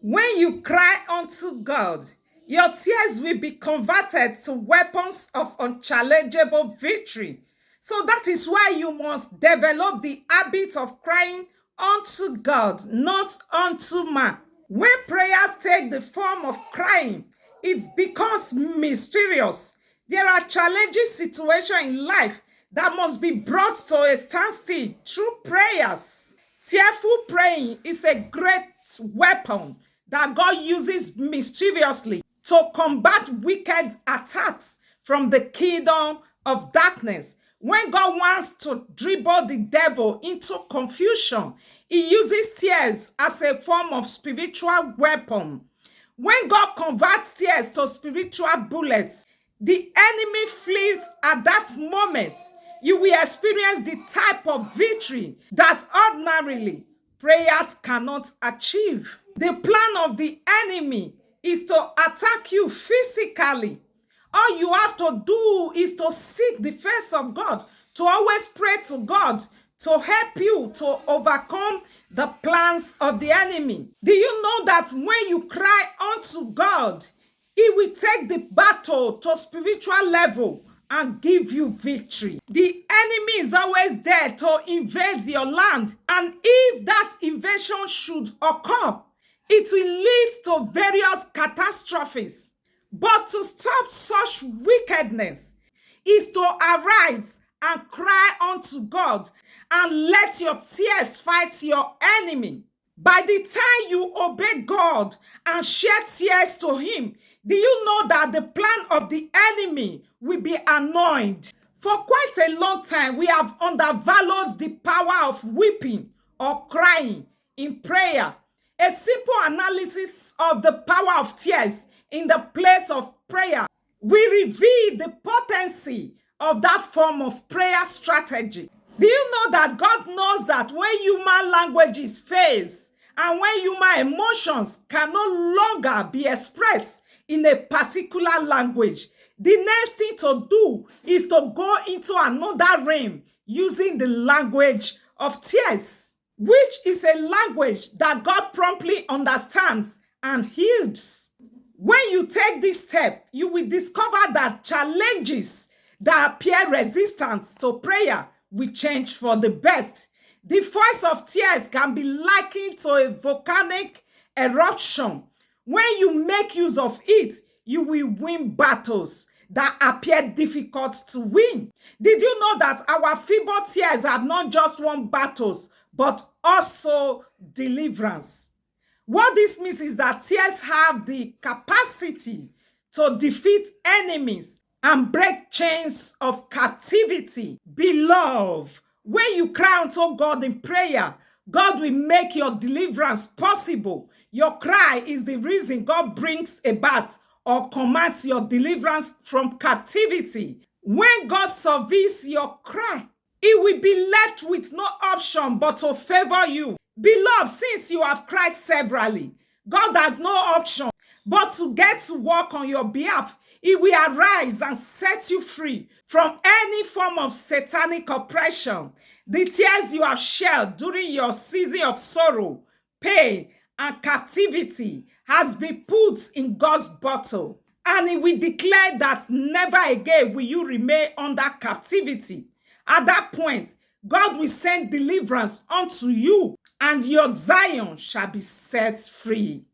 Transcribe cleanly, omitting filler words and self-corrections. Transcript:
When you cry unto God, your tears will be converted to weapons of unchallengeable victory. So that is why you must develop the habit of crying unto God, not unto man. When prayers take the form of crying, it becomes mysterious. There are challenging situations in life that must be brought to a standstill through prayers. Tearful praying is a great weapon that God uses mischievously to combat wicked attacks from the kingdom of darkness. When God wants to dribble the devil into confusion, he uses tears as a form of spiritual weapon. When God converts tears to spiritual bullets, the enemy flees at that moment. You will experience the type of victory that ordinarily prayers cannot achieve. The plan of the enemy is to attack you physically. All you have to do is to seek the face of God, to always pray to God to help you to overcome the plans of the enemy. Do you know that when you cry unto God, he will take the battle to spiritual level and give you victory? The enemy is always there to invade your land, and if that invasion should occur, it will lead to various catastrophes. But to stop such wickedness is to arise and cry unto God and let your tears fight your enemy. By the time you obey God and shed tears to Him, do you know that the plan of the enemy will be annoyed? For quite a long time, we have undervalued the power of weeping or crying in prayer. A simple analysis of the power of tears in the place of prayer will reveal the potency of that form of prayer strategy. Do you know that God knows that when human languages fails and when human emotions can no longer be expressed in a particular language, the next thing to do is to go into another realm using the language of tears, which is a language that God promptly understands and heals. When you take this step, you will discover that challenges that appear resistant to prayer will change for the best. The voice of tears can be likened to a volcanic eruption. When you make use of it, you will win battles that appear difficult to win. Did you know that our feeble tears have not just won battles, but also deliverance? What this means is that tears have the capacity to defeat enemies and break chains of captivity. Beloved, when you cry unto God in prayer, God will make your deliverance possible. Your cry is the reason God brings about or commands your deliverance from captivity. When God surveys your cry, He will be left with no option but to favor you. Beloved, since you have cried severally, God has no option but to get to work on your behalf. He will arise and set you free from any form of satanic oppression. The tears you have shed during your season of sorrow, pain, and captivity has been put in God's bottle. And He will declare that never again will you remain under captivity. At that point, God will send deliverance unto you, and your Zion shall be set free.